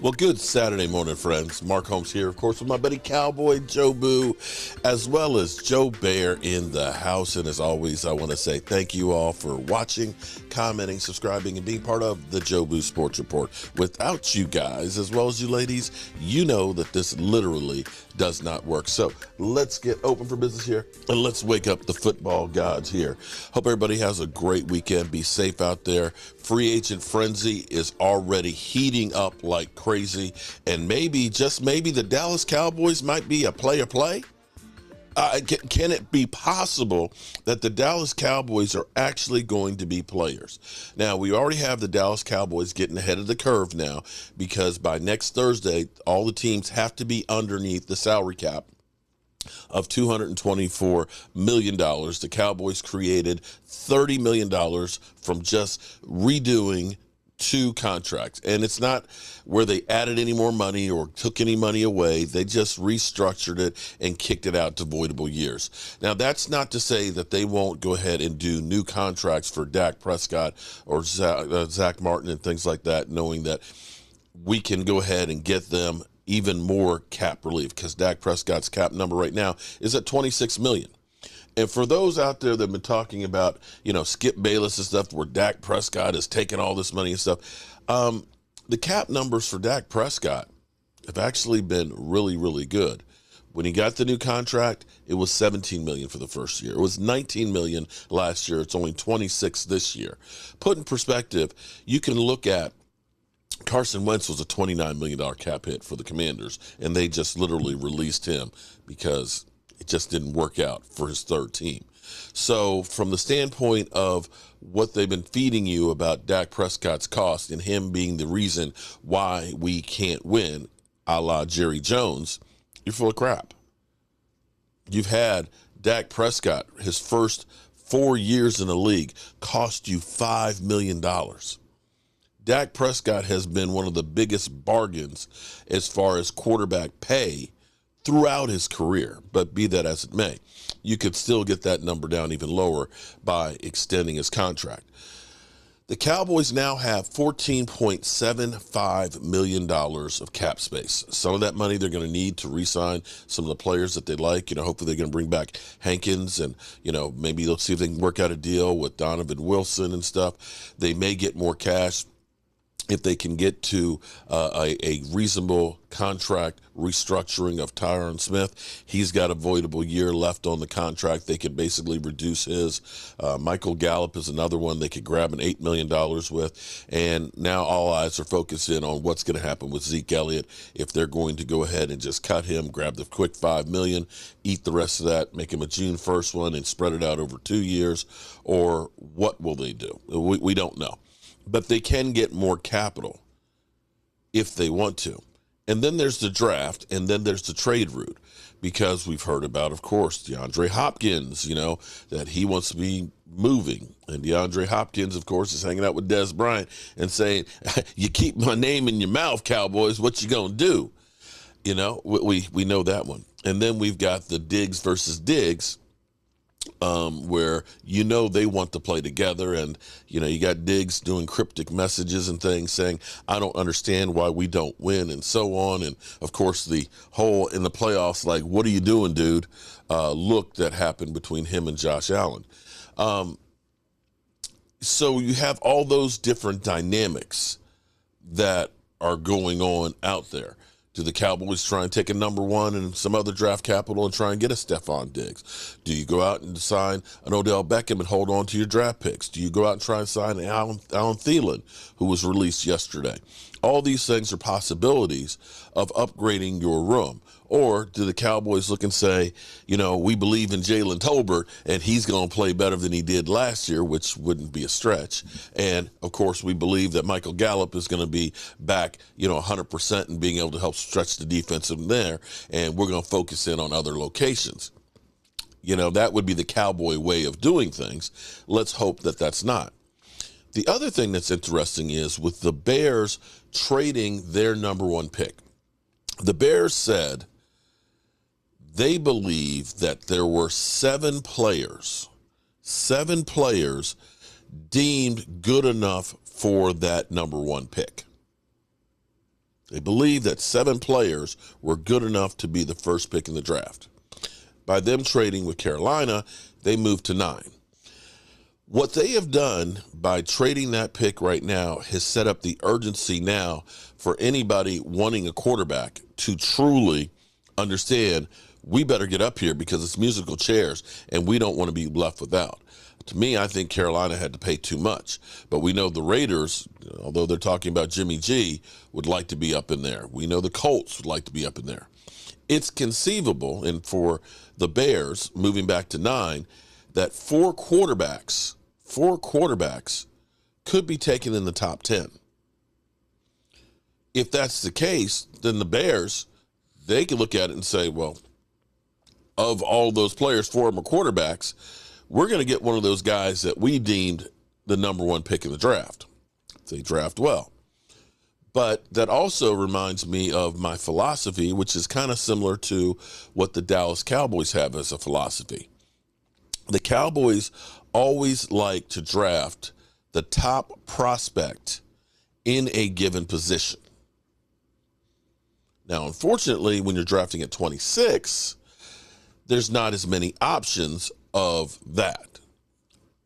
Well, good Saturday morning, friends. Mark Holmes here, of course, with my buddy Cowboy Joe Boo, as well as Joe Bear in the house. And as always, I want to say thank you all for watching, commenting, subscribing, and being part of the Joe Boo Sports Report. Without you guys, as well as you ladies, you know that this literally does not work. So let's get open for business here, and let's wake up the football gods here. Hope everybody has a great weekend. Be safe out there. Free agent frenzy is already heating up like crazy, and maybe, just maybe, the Dallas Cowboys might be a play. Can it be possible that the Dallas Cowboys are actually going to be players? Now, we already have the Dallas Cowboys getting ahead of the curve now, because by next Thursday, all the teams have to be underneath the salary cap of $224 million. The Cowboys created $30 million from just redoing two contracts. And it's not where they added any more money or took any money away. They just restructured it and kicked it out to voidable years. Now, that's not to say that they won't go ahead and do new contracts for Dak Prescott or Zach Martin and things like that, knowing that we can go ahead and get them even more cap relief, because Dak Prescott's cap number right now is at $26 million. And for those out there that have been talking about, Skip Bayless and stuff, where Dak Prescott is taking all this money and stuff, the cap numbers for Dak Prescott have actually been really, really good. When he got the new contract, it was $17 million for the first year. It was $19 million last year. It's only $26 this year. Put in perspective, you can look at Carson Wentz was a $29 million cap hit for the Commanders, and they just literally released him because it just didn't work out for his third team. So from the standpoint of what they've been feeding you about Dak Prescott's cost and him being the reason why we can't win, a la Jerry Jones, you're full of crap. You've had Dak Prescott, his first 4 years in the league, cost you $5 million. Dak Prescott has been one of the biggest bargains as far as quarterback pay throughout his career, but be that as it may, you could still get that number down even lower by extending his contract. The Cowboys now have $14.75 million of cap space. Some of that money they're going to need to re-sign some of the players that they like. Hopefully they're going to bring back Hankins, and, maybe they'll see if they can work out a deal with Donovan Wilson and stuff. They may get more cash if they can get to a reasonable contract restructuring of Tyron Smith. He's got a voidable year left on the contract. They could basically reduce his. Michael Gallup is another one they could grab an $8 million with. And now all eyes are focused in on what's going to happen with Zeke Elliott, if they're going to go ahead and just cut him, grab the quick $5 million, eat the rest of that, make him a June 1st one, and spread it out over 2 years, or what will they do? We don't know. But they can get more capital if they want to. And then there's the draft, and then there's the trade route, because we've heard about, of course, DeAndre Hopkins, that he wants to be moving. And DeAndre Hopkins, of course, is hanging out with Des Bryant and saying, you keep my name in your mouth, Cowboys, what you going to do? We know that one. And then we've got the Diggs versus Diggs, where they want to play together, and you got Diggs doing cryptic messages and things saying, I don't understand why we don't win, and so on. And of course the whole in the playoffs, like, what are you doing, dude, look that happened between him and Josh Allen. So you have all those different dynamics that are going on out there. Do the Cowboys try and take a number one and some other draft capital and try and get a Stephon Diggs? Do you go out and sign an Odell Beckham and hold on to your draft picks? Do you go out and try and sign Alan Thielen, who was released yesterday? All these things are possibilities of upgrading your room. Or do the Cowboys look and say, we believe in Jalen Tolbert, and he's going to play better than he did last year, which wouldn't be a stretch. And, of course, we believe that Michael Gallup is going to be back, 100% and being able to help stretch the defense in there, and we're going to focus in on other locations. That would be the Cowboy way of doing things. Let's hope that that's not. The other thing that's interesting is with the Bears trading their number one pick. The Bears said they believe that there were seven players deemed good enough for that number one pick. They believe that 7 players were good enough to be the first pick in the draft. By them trading with Carolina, they moved to 9. What they have done by trading that pick right now has set up the urgency now for anybody wanting a quarterback to truly understand we better get up here because it's musical chairs and we don't want to be left without. To me, I think Carolina had to pay too much. But we know the Raiders, although they're talking about Jimmy G, would like to be up in there. We know the Colts would like to be up in there. It's conceivable, and for the Bears, moving back to 9, that 4 quarterbacks could be taken in the top 10. If that's the case, then the Bears, they can look at it and say, well, of all those players, 4 of them are quarterbacks, we're going to get one of those guys that we deemed the number 1 pick in the draft. If they draft well. But that also reminds me of my philosophy, which is kind of similar to what the Dallas Cowboys have as a philosophy. The Cowboys always like to draft the top prospect in a given position. Now, unfortunately, when you're drafting at 26, there's not as many options of that.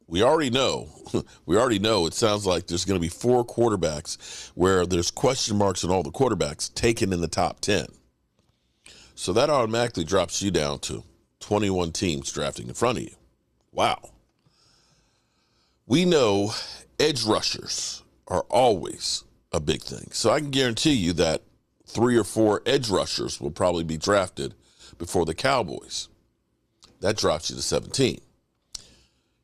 We already know it sounds like there's going to be 4 quarterbacks where there's question marks on all the quarterbacks taken in the top 10. So that automatically drops you down to 21 teams drafting in front of you. Wow. We know edge rushers are always a big thing. So I can guarantee you that 3 or 4 edge rushers will probably be drafted before the Cowboys. That drops you to 17.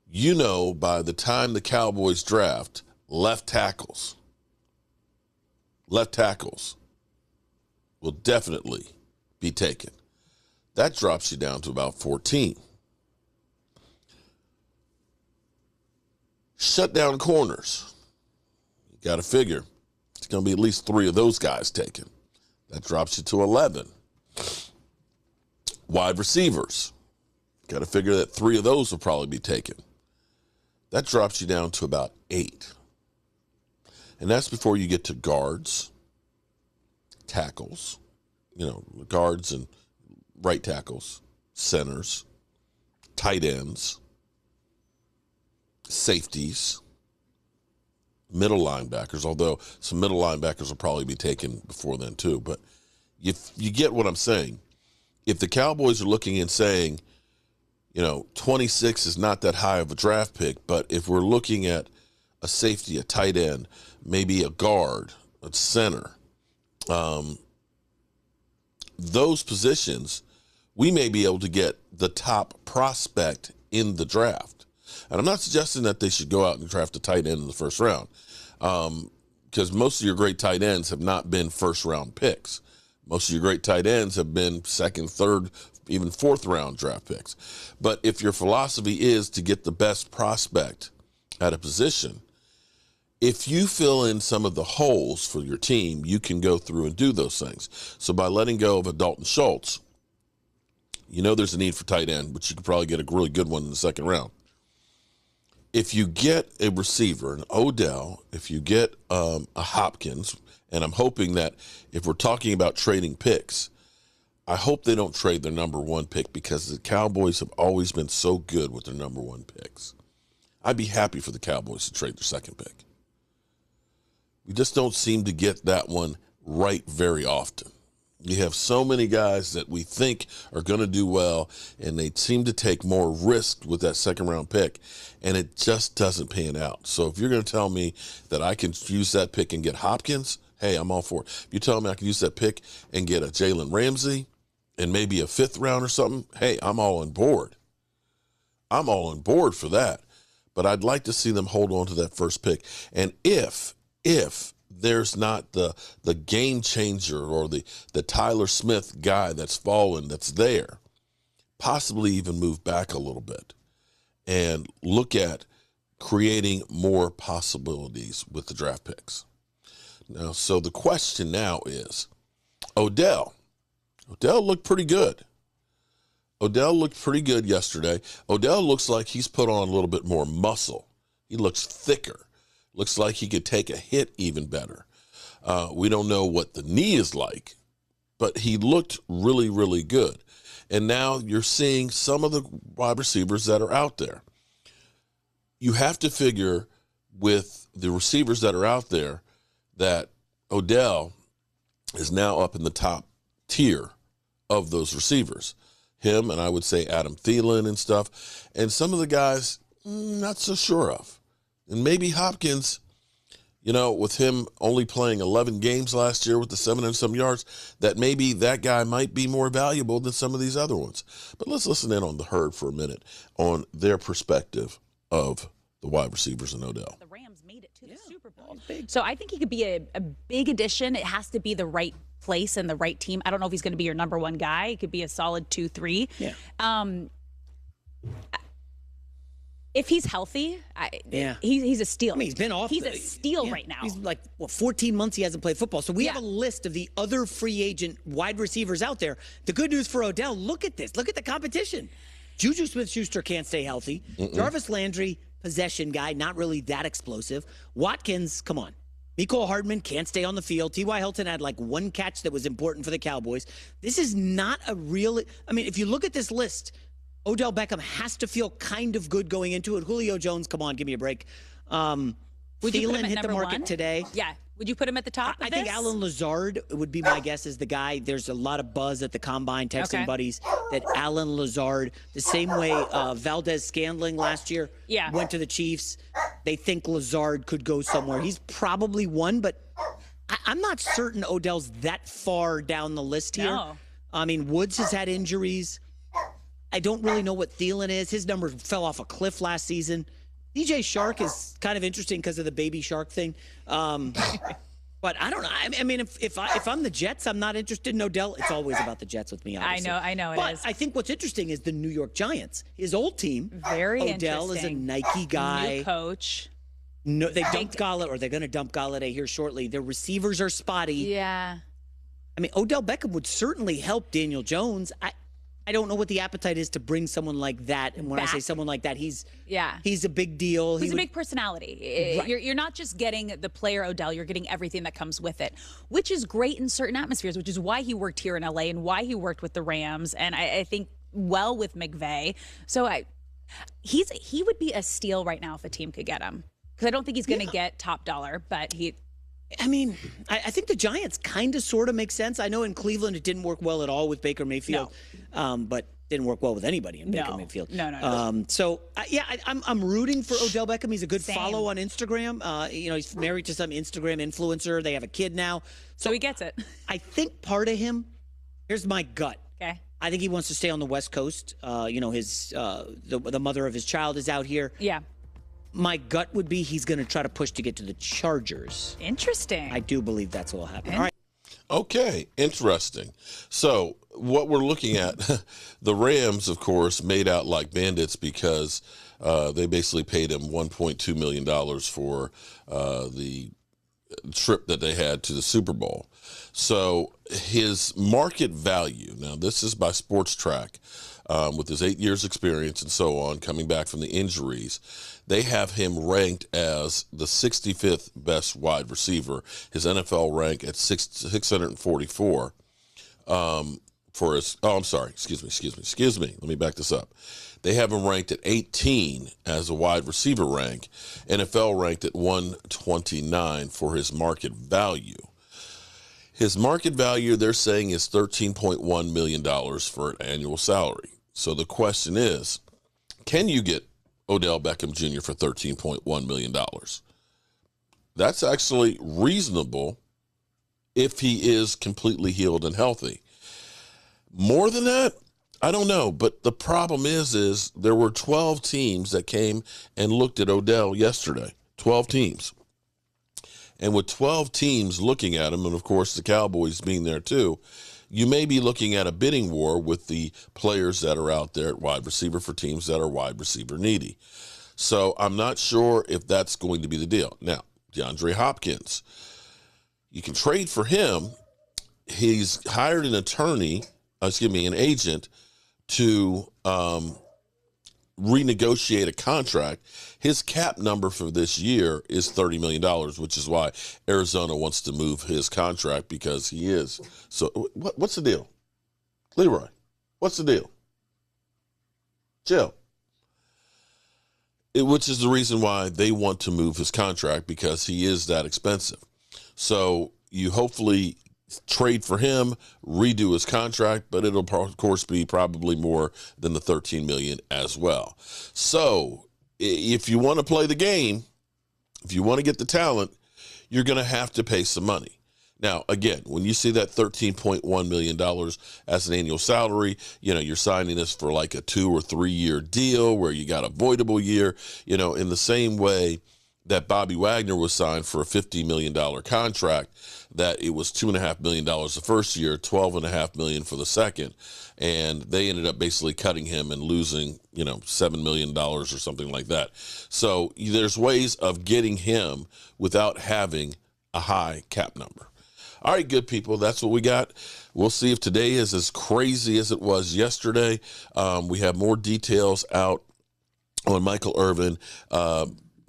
You know, by the time the Cowboys draft, left tackles will definitely be taken. That drops you down to about 14. Shut down corners. You got to figure it's going to be at least 3 of those guys taken. That drops you to 11. Wide receivers. Got to figure that 3 of those will probably be taken. That drops you down to about 8. And that's before you get to guards, tackles, guards and right tackles, centers, tight ends, safeties, middle linebackers, although some middle linebackers will probably be taken before then too. But if you get what I'm saying, if the Cowboys are looking and saying, 26 is not that high of a draft pick, but if we're looking at a safety, a tight end, maybe a guard, a center, those positions, we may be able to get the top prospect in the draft. And I'm not suggesting that they should go out and draft a tight end in the first round, because most of your great tight ends have not been first-round picks. Most of your great tight ends have been second, third, even fourth-round draft picks. But if your philosophy is to get the best prospect at a position, if you fill in some of the holes for your team, you can go through and do those things. So by letting go of a Dalton Schultz, there's a need for tight end, but you could probably get a really good one in the second round. If you get a receiver, an Odell, if you get a Hopkins, and I'm hoping that if we're talking about trading picks, I hope they don't trade their number 1 pick, because the Cowboys have always been so good with their number 1 picks. I'd be happy for the Cowboys to trade their second pick. We just don't seem to get that one right very often. You have so many guys that we think are going to do well, and they seem to take more risk with that second-round pick, and it just doesn't pan out. So if you're going to tell me that I can use that pick and get Hopkins, hey, I'm all for it. If you tell me I can use that pick and get a Jalen Ramsey and maybe a 5th round or something, hey, I'm all on board. I'm all on board for that. But I'd like to see them hold on to that first pick. And if there's not the game changer or the Tyler Smith guy that's fallen that's there, possibly even move back a little bit and look at creating more possibilities with the draft picks. Now, so the question now is, Odell looked pretty good. Odell looked pretty good yesterday. Odell looks like he's put on a little bit more muscle. He looks thicker. Looks like he could take a hit even better. We don't know what the knee is like, but he looked really, really good. And now you're seeing some of the wide receivers that are out there. You have to figure with the receivers that are out there that Odell is now up in the top tier of those receivers. Him, and I would say Adam Thielen and stuff. And some of the guys, not so sure of. And maybe Hopkins, with him only playing 11 games last year with the 7 and some yards, that maybe that guy might be more valuable than some of these other ones. But let's listen in on the Herd for a minute on their perspective of the wide receivers and Odell. The Rams made it to the Super Bowl. So I think he could be a big addition. It has to be the right place and the right team. I don't know if he's going to be your number one guy. It could be a solid 2-3. Yeah. If he's healthy, he's a steal. I mean, he's been off. He's a steal right now. He's like, 14 months he hasn't played football. So we have a list of the other free agent wide receivers out there. The good news for Odell, look at this. Look at the competition. Juju Smith-Schuster can't stay healthy. Jarvis Landry, possession guy, not really that explosive. Watkins, come on. Mecole Hardman can't stay on the field. T.Y. Hilton had like one catch that was important for the Cowboys. This is not a real – I mean, if you look at this list – Odell Beckham has to feel kind of good going into it. Julio Jones, come on, give me a break. Would you put him Thielen hit the market today. Yeah. Would you put him at the top I think Alan Lazard would be my guess as the guy. There's a lot of buzz at the Combine, texting buddies, that Alan Lazard, the same way Valdez-Scantling last year went to the Chiefs. They think Lazard could go somewhere. He's probably one, but I'm not certain Odell's that far down the list here. No. I mean, Woods has had injuries. I don't really know what Thielen is. His numbers fell off a cliff last season. DJ Shark is kind of interesting because of the baby shark thing. But I don't know. I mean, if I'm the Jets, I'm not interested in Odell. It's always about the Jets with me, obviously. I know but I think what's interesting is the New York Giants, his old team. Very Odell is a Nike guy. New coach. No, they dumped Galladay, or they're going to dump Galladay here shortly. Their receivers are spotty. Yeah. I mean, Odell Beckham would certainly help Daniel Jones. I don't know what the appetite is to bring someone like that. And when I say someone like that, he's a big deal. He's a big personality. Right. You're not just getting the player Odell, you're getting everything that comes with it, which is great in certain atmospheres, which is why he worked here in LA and why he worked with the Rams. And I think well with McVay. So he would be a steal right now if a team could get him. Because I don't think he's going to get top dollar, but I mean, I think the Giants kind of sort of make sense. I know in Cleveland it didn't work well at all with Baker Mayfield, but didn't work well with anybody in Baker Mayfield. No. So I'm rooting for Odell Beckham. He's a good follow on Instagram. He's married to some Instagram influencer. They have a kid now, so he gets it. I think part of him. Here's my gut. Okay. I think he wants to stay on the West Coast. His the mother of his child is out here. Yeah. My gut would be he's going to try to push to get to the Chargers. Interesting. I do believe that's what will happen. All right. Okay, interesting. So what we're looking at, the Rams, of course, made out like bandits because they basically paid him $1.2 million for the trip that they had to the Super Bowl. So his market value, now this is by Sports Track, with his 8 years experience and so on, coming back from the injuries, they have him ranked as the 65th best wide receiver. His NFL rank at 644 for his. Oh, I'm sorry. Excuse me. Let me back this up. They have him ranked at 18 as a wide receiver rank. NFL ranked at 129 for his market value. His market value, they're saying, is $13.1 million for an annual salary. So the question is, can you get Odell Beckham Jr. for $13.1 million? That's actually reasonable if he is completely healed and healthy. More than that, I don't know. But the problem is there were 12 teams that came and looked at Odell yesterday. 12 teams. And with 12 teams looking at him, and of course the Cowboys being there too, you may be looking at a bidding war with the players that are out there at wide receiver for teams that are wide receiver needy. So I'm not sure if that's going to be the deal. Now, DeAndre Hopkins, you can trade for him. He's hired an agent to renegotiate a contract, his cap number for this year is $30 million, which is why Arizona wants to move his contract because he is. So what's the deal? Leroy, what's the deal? Chill. Which is the reason why they want to move his contract, because he is that expensive. So you hopefully trade for him, redo his contract, but it'll of course be probably more than the $13 million as well. So if you want to play the game, if you want to get the talent, you're going to have to pay some money. Now, again, when you see that $13.1 million as an annual salary, you're signing this for like a 2 or 3 year deal where you got a voidable year, in the same way that Bobby Wagner was signed for a $50 million contract, that it was $2.5 million the first year, $12.5 million for the second. And they ended up basically cutting him and losing, $7 million or something like that. So there's ways of getting him without having a high cap number. All right, good people, that's what we got. We'll see if today is as crazy as it was yesterday. We have more details out on Michael Irvin.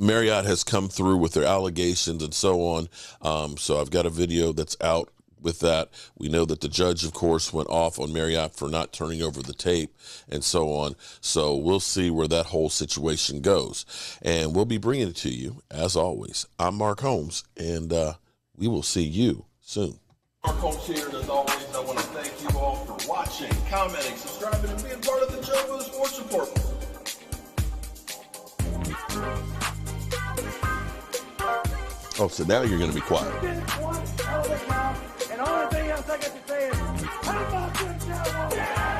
Marriott has come through with their allegations and so on. So I've got a video that's out with that. We know that the judge, of course, went off on Marriott for not turning over the tape and so on. So we'll see where that whole situation goes. And we'll be bringing it to you, as always. I'm Mark Holmes, and we will see you soon. Mark Holmes here, and as always, I want to thank you all for watching, commenting, subscribing, and being part of the Joe Boo Sports Report. Oh, so now you're going to be quiet. And the only thing else I got to say is, how about this, Cowboys?